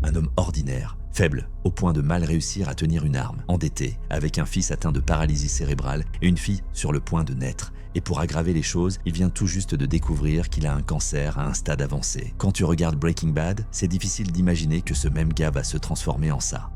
un homme ordinaire, faible, au point de mal réussir à tenir une arme, endetté, avec un fils atteint de paralysie cérébrale et une fille sur le point de naître. Et pour aggraver les choses, il vient tout juste de découvrir qu'il a un cancer à un stade avancé. Quand tu regardes Breaking Bad, c'est difficile d'imaginer que ce même gars va se transformer en ça.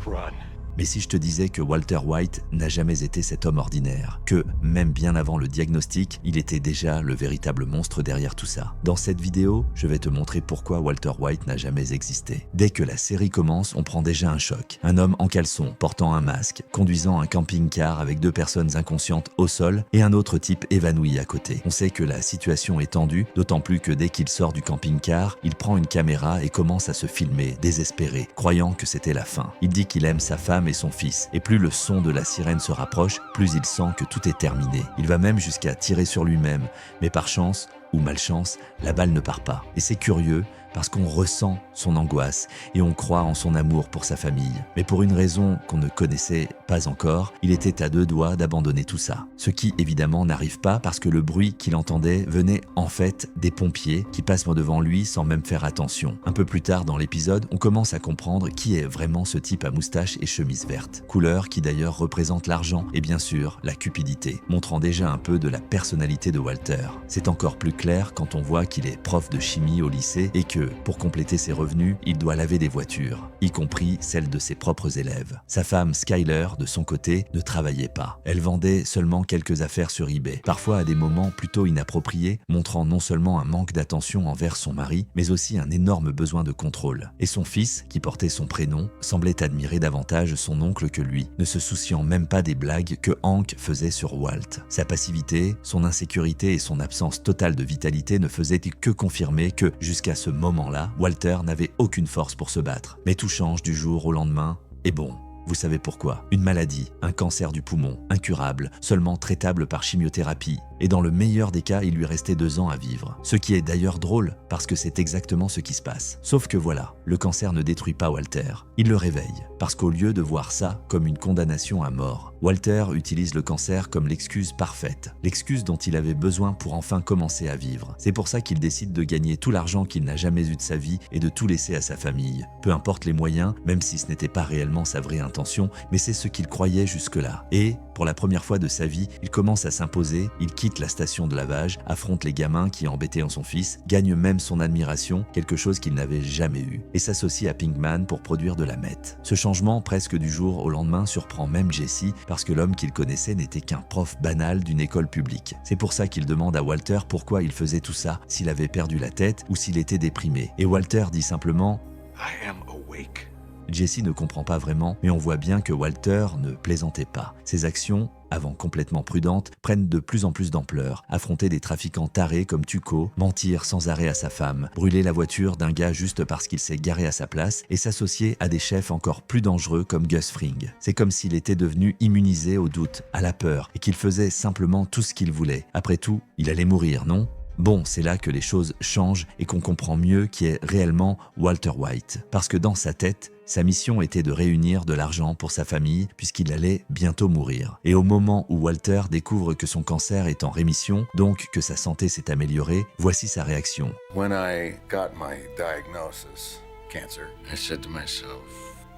Run. Mais si je te disais que Walter White n'a jamais été cet homme ordinaire, que, même bien avant le diagnostic, il était déjà le véritable monstre derrière tout ça. Dans cette vidéo, je vais te montrer pourquoi Walter White n'a jamais existé. Dès que la série commence, on prend déjà un choc. Un homme en caleçon, portant un masque, conduisant un camping-car avec 2 personnes inconscientes au sol et un autre type évanoui à côté. On sait que la situation est tendue, d'autant plus que dès qu'il sort du camping-car, il prend une caméra et commence à se filmer, désespéré, croyant que c'était la fin. Il dit qu'il aime sa femme et son fils, et plus le son de la sirène se rapproche, plus il sent que tout est terminé. Il va même jusqu'à tirer sur lui-même, mais par chance ou malchance, la balle ne part pas. Et c'est curieux, parce qu'on ressent son angoisse et on croit en son amour pour sa famille. Mais pour une raison qu'on ne connaissait pas encore, il était à 2 doigts d'abandonner tout ça. Ce qui évidemment n'arrive pas parce que le bruit qu'il entendait venait en fait des pompiers qui passent devant lui sans même faire attention. Un peu plus tard dans l'épisode, on commence à comprendre qui est vraiment ce type à moustache et chemise verte. Couleur qui d'ailleurs représente l'argent et bien sûr la cupidité, montrant déjà un peu de la personnalité de Walter. C'est encore plus clair quand on voit qu'il est prof de chimie au lycée et que, pour compléter ses revenus, il doit laver des voitures, y compris celles de ses propres élèves. Sa femme, Skyler, de son côté, ne travaillait pas. Elle vendait seulement quelques affaires sur eBay, parfois à des moments plutôt inappropriés, montrant non seulement un manque d'attention envers son mari, mais aussi un énorme besoin de contrôle. Et son fils, qui portait son prénom, semblait admirer davantage son oncle que lui, ne se souciant même pas des blagues que Hank faisait sur Walt. Sa passivité, son insécurité et son absence totale de vitalité ne faisaient que confirmer que, jusqu'à ce moment-là, Walter n'avait aucune force pour se battre. Mais tout change du jour au lendemain, et bon, vous savez pourquoi. Une maladie, un cancer du poumon, incurable, seulement traitable par chimiothérapie. Et dans le meilleur des cas, il lui restait 2 ans à vivre. Ce qui est d'ailleurs drôle, parce que c'est exactement ce qui se passe. Sauf que voilà, le cancer ne détruit pas Walter. Il le réveille, parce qu'au lieu de voir ça comme une condamnation à mort, Walter utilise le cancer comme l'excuse parfaite, l'excuse dont il avait besoin pour enfin commencer à vivre. C'est pour ça qu'il décide de gagner tout l'argent qu'il n'a jamais eu de sa vie et de tout laisser à sa famille. Peu importe les moyens, même si ce n'était pas réellement sa vraie intention, mais c'est ce qu'il croyait jusque-là. Et, pour la première fois de sa vie, il commence à s'imposer, il quitte la station de lavage, affronte les gamins qui embêtaient son fils, gagne même son admiration, quelque chose qu'il n'avait jamais eu, et s'associe à Pinkman pour produire de la meth. Ce changement, presque du jour au lendemain, surprend même Jesse, parce que l'homme qu'il connaissait n'était qu'un prof banal d'une école publique. C'est pour ça qu'il demande à Walter pourquoi il faisait tout ça, s'il avait perdu la tête ou s'il était déprimé. Et Walter dit simplement « I am awake. » Jesse ne comprend pas vraiment, mais on voit bien que Walter ne plaisantait pas. Ses actions, avant complètement prudentes, prennent de plus en plus d'ampleur. Affronter des trafiquants tarés comme Tuco, mentir sans arrêt à sa femme, brûler la voiture d'un gars juste parce qu'il s'est garé à sa place et s'associer à des chefs encore plus dangereux comme Gus Fring. C'est comme s'il était devenu immunisé au doute, à la peur et qu'il faisait simplement tout ce qu'il voulait. Après tout, il allait mourir, non ? Bon, c'est là que les choses changent et qu'on comprend mieux qui est réellement Walter White. Parce que dans sa tête, sa mission était de réunir de l'argent pour sa famille puisqu'il allait bientôt mourir. Et au moment où Walter découvre que son cancer est en rémission, donc que sa santé s'est améliorée, voici sa réaction. When I got my diagnosis, cancer, I said to myself,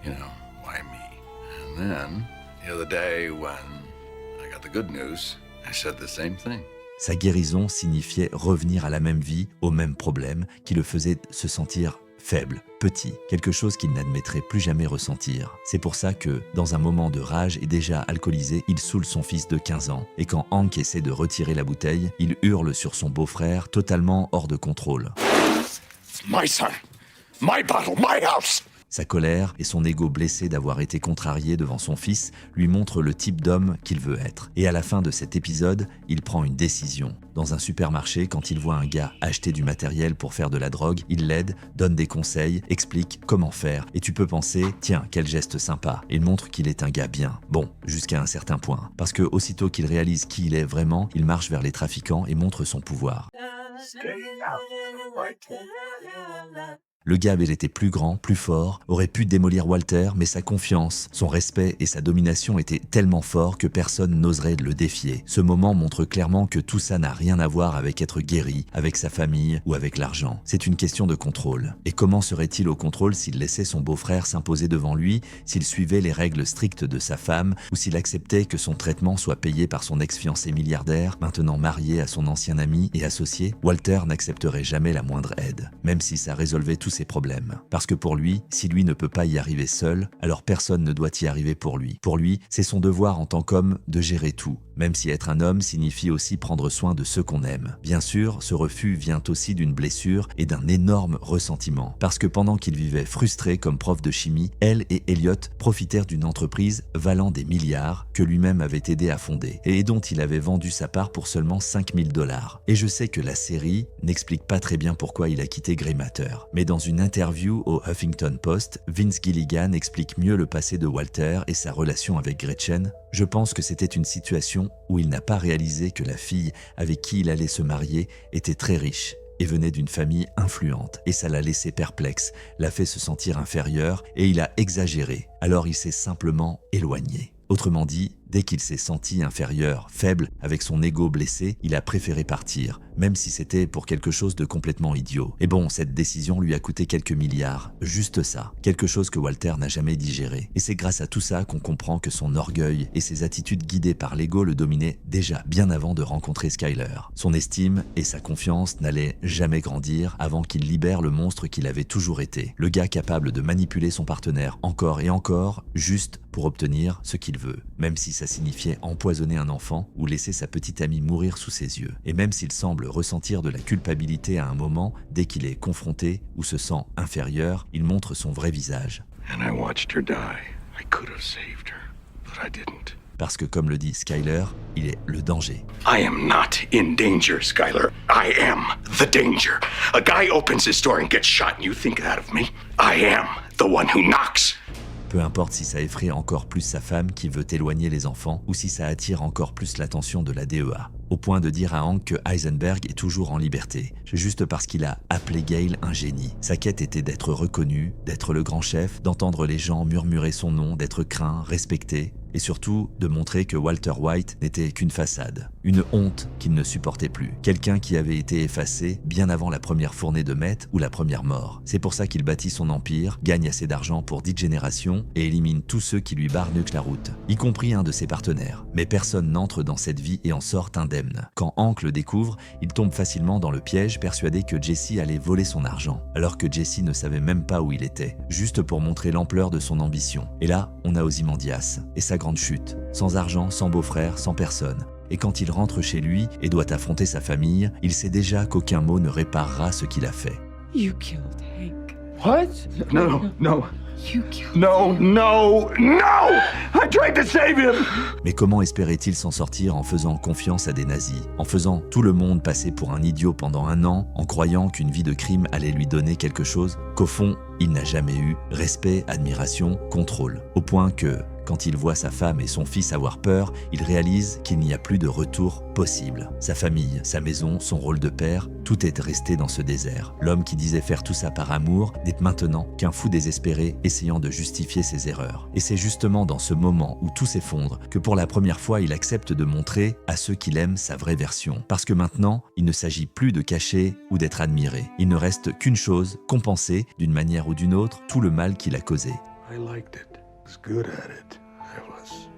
you know, why me? And then, the other day when I got the good news, I said the same thing. Sa guérison signifiait revenir à la même vie, au même problème, qui le faisait se sentir faible, petit, quelque chose qu'il n'admettrait plus jamais ressentir. C'est pour ça que, dans un moment de rage et déjà alcoolisé, il saoule son fils de 15 ans. Et quand Hank essaie de retirer la bouteille, il hurle sur son beau-frère, totalement hors de contrôle. My son, my bottle, my house. Sa colère et son ego blessé d'avoir été contrarié devant son fils lui montrent le type d'homme qu'il veut être. Et à la fin de cet épisode, il prend une décision. Dans un supermarché, quand il voit un gars acheter du matériel pour faire de la drogue, il l'aide, donne des conseils, explique comment faire. Et tu peux penser, tiens, quel geste sympa. Il montre qu'il est un gars bien. Bon, jusqu'à un certain point. Parce que aussitôt qu'il réalise qui il est vraiment, il marche vers les trafiquants et montre son pouvoir. Le gars avait été plus grand, plus fort, aurait pu démolir Walter, mais sa confiance, son respect et sa domination étaient tellement forts que personne n'oserait le défier. Ce moment montre clairement que tout ça n'a rien à voir avec être guéri, avec sa famille ou avec l'argent. C'est une question de contrôle. Et comment serait-il au contrôle s'il laissait son beau-frère s'imposer devant lui, s'il suivait les règles strictes de sa femme ou s'il acceptait que son traitement soit payé par son ex-fiancé milliardaire, maintenant marié à son ancien ami et associé? Walter n'accepterait jamais la moindre aide, même si ça résolvait tous ses problèmes. Parce que pour lui, si lui ne peut pas y arriver seul, alors personne ne doit y arriver pour lui. Pour lui, c'est son devoir en tant qu'homme de gérer tout, même si être un homme signifie aussi prendre soin de ceux qu'on aime. Bien sûr, ce refus vient aussi d'une blessure et d'un énorme ressentiment. Parce que pendant qu'il vivait frustré comme prof de chimie, elle et Elliot profitèrent d'une entreprise valant des milliards que lui-même avait aidé à fonder et dont il avait vendu sa part pour seulement 5 000 $. Et je sais que la série n'explique pas très bien pourquoi il a quitté Grey Matter. Mais dans une interview au Huffington Post, Vince Gilligan explique mieux le passé de Walter et sa relation avec Gretchen. Je pense que c'était une situation où il n'a pas réalisé que la fille avec qui il allait se marier était très riche et venait d'une famille influente, et ça l'a laissé perplexe, l'a fait se sentir inférieur, et il a exagéré. Alors il s'est simplement éloigné. Autrement dit, dès qu'il s'est senti inférieur, faible, avec son ego blessé, il a préféré partir, même si c'était pour quelque chose de complètement idiot. Et bon, cette décision lui a coûté quelques milliards, juste ça, quelque chose que Walter n'a jamais digéré. Et c'est grâce à tout ça qu'on comprend que son orgueil et ses attitudes guidées par l'ego le dominaient déjà bien avant de rencontrer Skyler. Son estime et sa confiance n'allaient jamais grandir avant qu'il libère le monstre qu'il avait toujours été, le gars capable de manipuler son partenaire encore et encore, juste pour obtenir ce qu'il veut, même si ça signifiait empoisonner un enfant ou laisser sa petite amie mourir sous ses yeux. Et même s'il semble ressentir de la culpabilité à un moment, dès qu'il est confronté ou se sent inférieur, il montre son vrai visage. And I watched her die. I could have saved her, but I didn't. Parce que comme le dit Skyler, il est le danger. I am not in danger, Skyler. I am the danger. A guy opens his door and gets shot and you think that of me? I am the one who knocks. Peu importe si ça effraie encore plus sa femme qui veut éloigner les enfants ou si ça attire encore plus l'attention de la DEA. Au point de dire à Hank que Heisenberg est toujours en liberté, juste parce qu'il a appelé Gale un génie. Sa quête était d'être reconnu, d'être le grand chef, d'entendre les gens murmurer son nom, d'être craint, respecté, et surtout de montrer que Walter White n'était qu'une façade, une honte qu'il ne supportait plus, quelqu'un qui avait été effacé bien avant la première fournée de Meth ou la première mort. C'est pour ça qu'il bâtit son empire, gagne assez d'argent pour 10 générations et élimine tous ceux qui lui barnuquent la route, y compris un de ses partenaires. Mais personne n'entre dans cette vie et en sort indemne. Quand Hank le découvre, il tombe facilement dans le piège, persuadé que Jesse allait voler son argent, alors que Jesse ne savait même pas où il était, juste pour montrer l'ampleur de son ambition. Et là, on a Ozymandias et sa grande chute, sans argent, sans beau-frère, sans personne. Et quand il rentre chez lui et doit affronter sa famille, il sait déjà qu'aucun mot ne réparera ce qu'il a fait. You killed Hank. What? No. You killed No! I tried to save him! Mais comment espérait-il s'en sortir en faisant confiance à des nazis, en faisant tout le monde passer pour un idiot pendant un an, en croyant qu'une vie de crime allait lui donner quelque chose qu'au fond, il n'a jamais eu, respect, admiration, contrôle. Au point que, quand il voit sa femme et son fils avoir peur, il réalise qu'il n'y a plus de retour possible. Sa famille, sa maison, son rôle de père, tout est resté dans ce désert. L'homme qui disait faire tout ça par amour n'est maintenant qu'un fou désespéré essayant de justifier ses erreurs. Et c'est justement dans ce moment où tout s'effondre que pour la première fois il accepte de montrer à ceux qu'il aime sa vraie version. Parce que maintenant, il ne s'agit plus de cacher ou d'être admiré. Il ne reste qu'une chose, compenser, d'une manière ou d'une autre, tout le mal qu'il a causé. I liked it. I was good at it. I was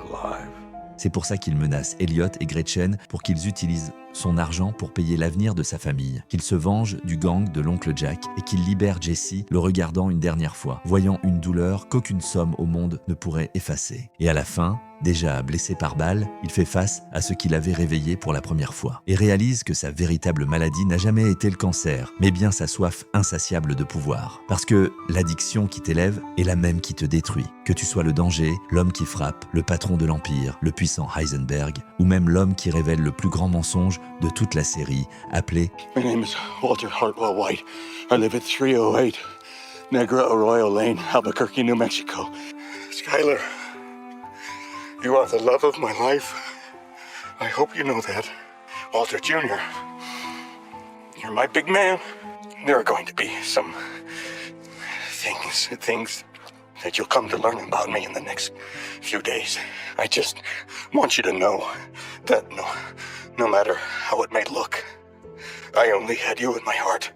alive. C'est pour ça qu'il menace Elliot et Gretchen pour qu'ils utilisent son argent pour payer l'avenir de sa famille, qu'il se venge du gang de l'oncle Jack et qu'il libère Jesse, le regardant une dernière fois, voyant une douleur qu'aucune somme au monde ne pourrait effacer. Et à la fin, déjà blessé par balle, il fait face à ce qu'il avait réveillé pour la première fois et réalise que sa véritable maladie n'a jamais été le cancer, mais bien sa soif insatiable de pouvoir. Parce que l'addiction qui t'élève est la même qui te détruit. Que tu sois le danger, l'homme qui frappe, le patron de l'Empire, le puissant Heisenberg, ou même l'homme qui révèle le plus grand mensonge de toute la série, appelé My name is Walter Hartwell White. I live at 308 Negra Arroyo Lane, Albuquerque, New Mexico. Skyler, you are the love of my life. I hope you know that. Walter Jr., you're my big man. There are going to be some things that you'll come to learn about me in the next few days. I just want you to know that no matter how it may look, I only had you in my heart.